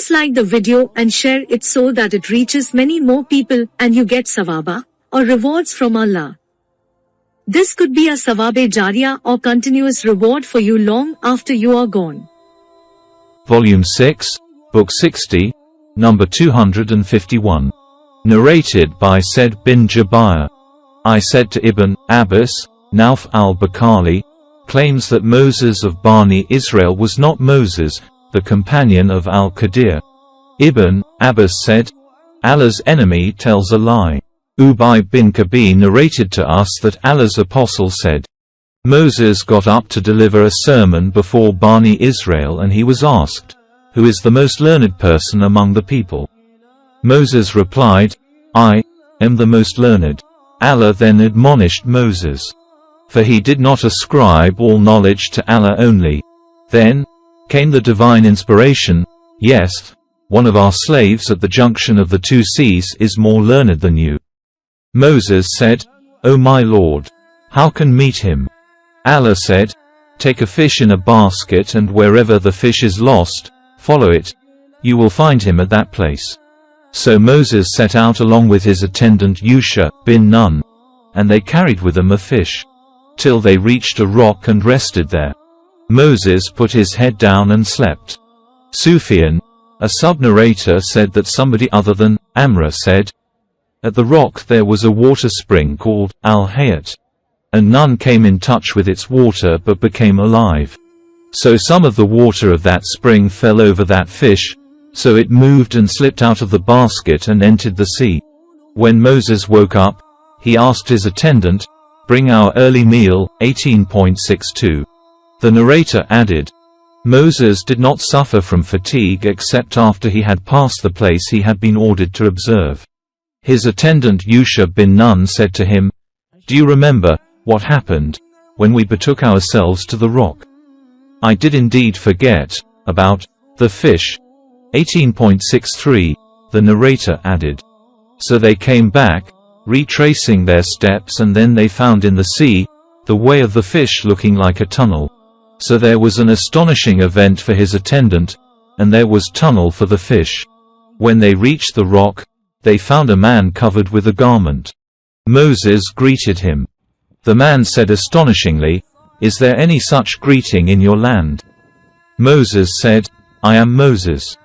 Please like the video and share it so that it reaches many more people and you get sawaba, or rewards from Allah. This could be a sawabe jariyah or continuous reward for you long after you are gone. Volume 6, Book 60, number 251. Narrated by Said bin Jubair. I said to Ibn Abbas, Nauf al-Bukhari claims that Moses of Bani Israel was not Moses, the companion of Al-Qadir. Ibn Abbas said, Allah's enemy tells a lie. Ubay bin Ka'b narrated to us that Allah's apostle said, Moses got up to deliver a sermon before Bani Israel and he was asked, Who is the most learned person among the people? Moses replied, I am the most learned. Allah then admonished Moses, for he did not ascribe all knowledge to Allah only. Then came the divine inspiration, yes, one of our slaves at the junction of the two seas is more learned than you. Moses said, O my Lord, how can meet him? Allah said, Take a fish in a basket and wherever the fish is lost, follow it. You will find him at that place. So Moses set out along with his attendant Yusha bin Nun, and they carried with them a fish, till they reached a rock and rested there. Moses put his head down and slept. Sufyan, a sub-narrator, said that somebody other than Amra said, At the rock there was a water spring called Al-Hayat, and none came in touch with its water but became alive. So some of the water of that spring fell over that fish, so it moved and slipped out of the basket and entered the sea. When Moses woke up, he asked his attendant, Bring our early meal. 18.62. The narrator added, Moses did not suffer from fatigue except after he had passed the place he had been ordered to observe. His attendant Yusha bin Nun said to him, Do you remember what happened when we betook ourselves to the rock? I did indeed forget about the fish. 18.63. The narrator added, So they came back, retracing their steps, and then they found in the sea the way of the fish looking like a tunnel. So there was an astonishing event for his attendant, and there was tunnel for the fish. When they reached the rock, they found a man covered with a garment. Moses greeted him. The man said astonishingly, Is there any such greeting in your land? Moses said, I am Moses.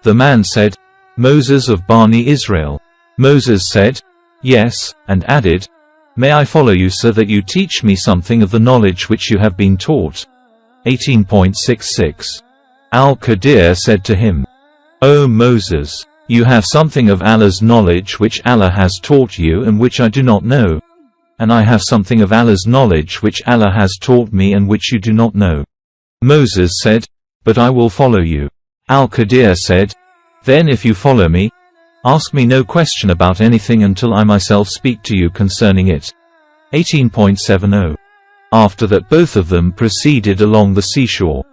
The man said, Moses of Bani Israel. Moses said, Yes, and added, May I follow you so that you teach me something of the knowledge which you have been taught? 18.66. Al-Qadir said to him, O Moses, you have something of Allah's knowledge which Allah has taught you and which I do not know. And I have something of Allah's knowledge which Allah has taught me and which you do not know. Moses said, But I will follow you. Al-Qadir said, Then if you follow me, ask me no question about anything until I myself speak to you concerning it. 18.70. After that both of them proceeded along the seashore.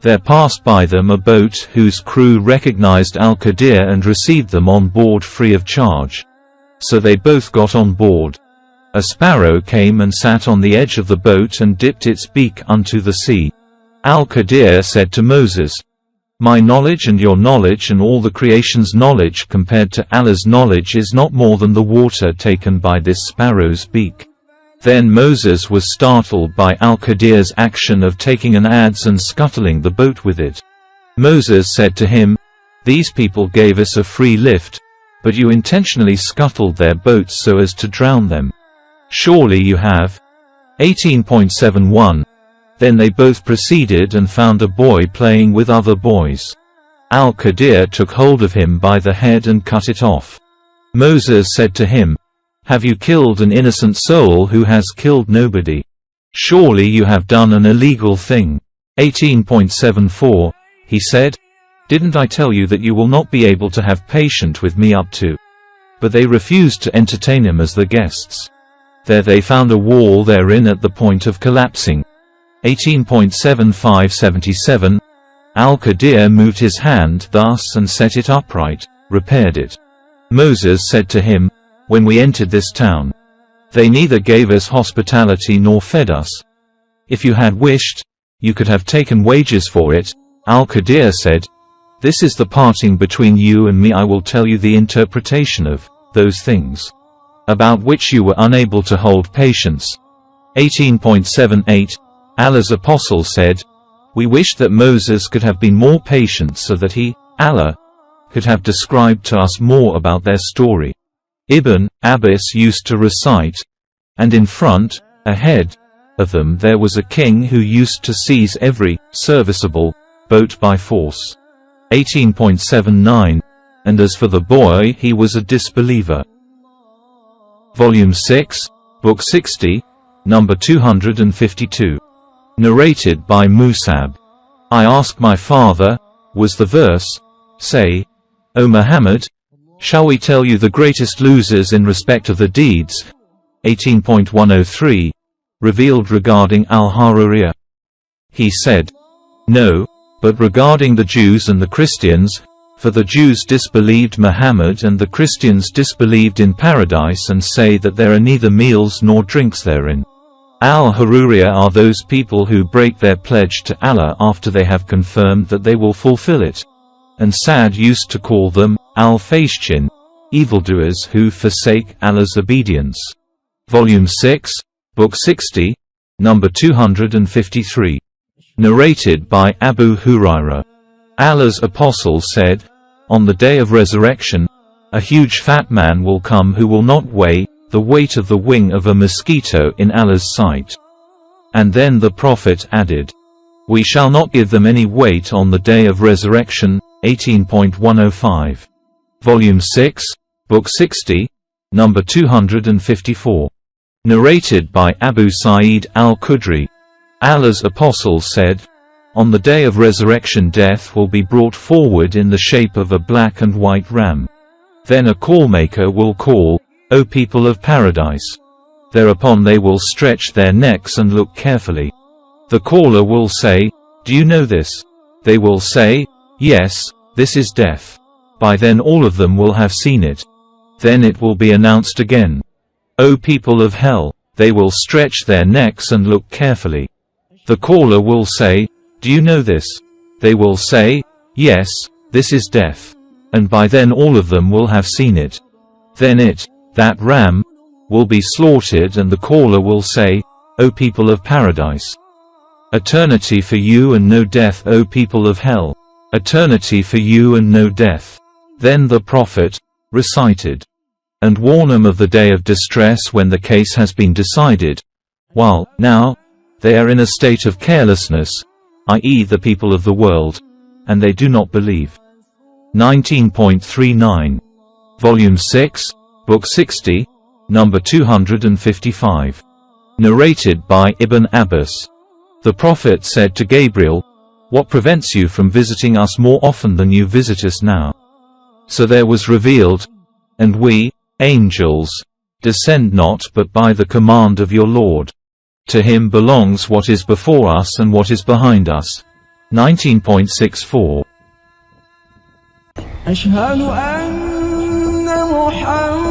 There passed by them a boat whose crew recognized Al-Qadir and received them on board free of charge. So they both got on board. A sparrow came and sat on the edge of the boat and dipped its beak unto the sea. Al-Qadir said to Moses, My knowledge and your knowledge and all the creation's knowledge compared to Allah's knowledge is not more than the water taken by this sparrow's beak. Then Moses was startled by Al-Qadir's action of taking an adze and scuttling the boat with it. Moses said to him, These people gave us a free lift, but you intentionally scuttled their boats so as to drown them. Surely you have. 18.71. Then they both proceeded and found a boy playing with other boys. Al-Qadir took hold of him by the head and cut it off. Moses said to him, Have you killed an innocent soul who has killed nobody? Surely you have done an illegal thing. 18.74. He said, Didn't I tell you that you will not be able to have patience with me up to? But they refused to entertain him as the guests. There they found a wall therein at the point of collapsing. 18.7577. Al-Qadir moved his hand thus and set it upright, repaired it. Moses said to him, When we entered this town, they neither gave us hospitality nor fed us. If you had wished, you could have taken wages for it. Al-Qadir said, This is the parting between you and me. I will tell you the interpretation of those things about which you were unable to hold patience. 18.78 Allah's apostle said, "We wish that Moses could have been more patient so that he, Allah, could have described to us more about their story." Ibn Abbas used to recite, "And in front, ahead of them there was a king who used to seize every serviceable boat by force." 18.79 And as for the boy, he was a disbeliever. Volume 6, Book 60, number 252. Narrated by Musab. I asked my father, was the verse, say, "O Muhammad, shall we tell you the greatest losers in respect of the deeds?" 18.103, revealed regarding Al-Haruriyah. He said, "No, but regarding the Jews and the Christians, for the Jews disbelieved Muhammad and the Christians disbelieved in paradise and say that there are neither meals nor drinks therein. Al-Haruriyah are those people who break their pledge to Allah after they have confirmed that they will fulfill it." And Sa'd used to call them Al-Fashchin, evildoers who forsake Allah's obedience. Volume 6, Book 60, number 253. Narrated by Abu Hurairah. Allah's apostle said, "On the day of resurrection, a huge fat man will come who will not weigh the weight of the wing of a mosquito in Allah's sight." And then the Prophet added, "We shall not give them any weight on the day of resurrection." 18.105. Volume 6, Book 60, number 254. Narrated by Abu Sa'id al-Khudri. Allah's apostle said, "On the day of resurrection death will be brought forward in the shape of a black and white ram. Then a call-maker will call, 'O people of paradise.' Thereupon they will stretch their necks and look carefully. The caller will say, 'Do you know this?' They will say, 'Yes, this is death.' By then all of them will have seen it. Then it will be announced again, 'O people of hell.' They will stretch their necks and look carefully. The caller will say, 'Do you know this?' They will say, 'Yes, this is death.' And by then all of them will have seen it. Then it, that ram, will be slaughtered and the caller will say, 'O people of paradise. Eternity for you and no death, O people of hell. Eternity for you and no death.' Then the Prophet recited, 'And warn them of the day of distress when the case has been decided, while, now, they are in a state of carelessness, i.e. the people of the world, and they do not believe.' 19.39. Volume 6, Book 60, number 255. Narrated by Ibn Abbas. The Prophet said to Gabriel, "What prevents you from visiting us more often than you visit us now?" So there was revealed, "And we, angels, descend not but by the command of your Lord. To him belongs what is before us and what is behind us." 19.64. أشهد أن محمد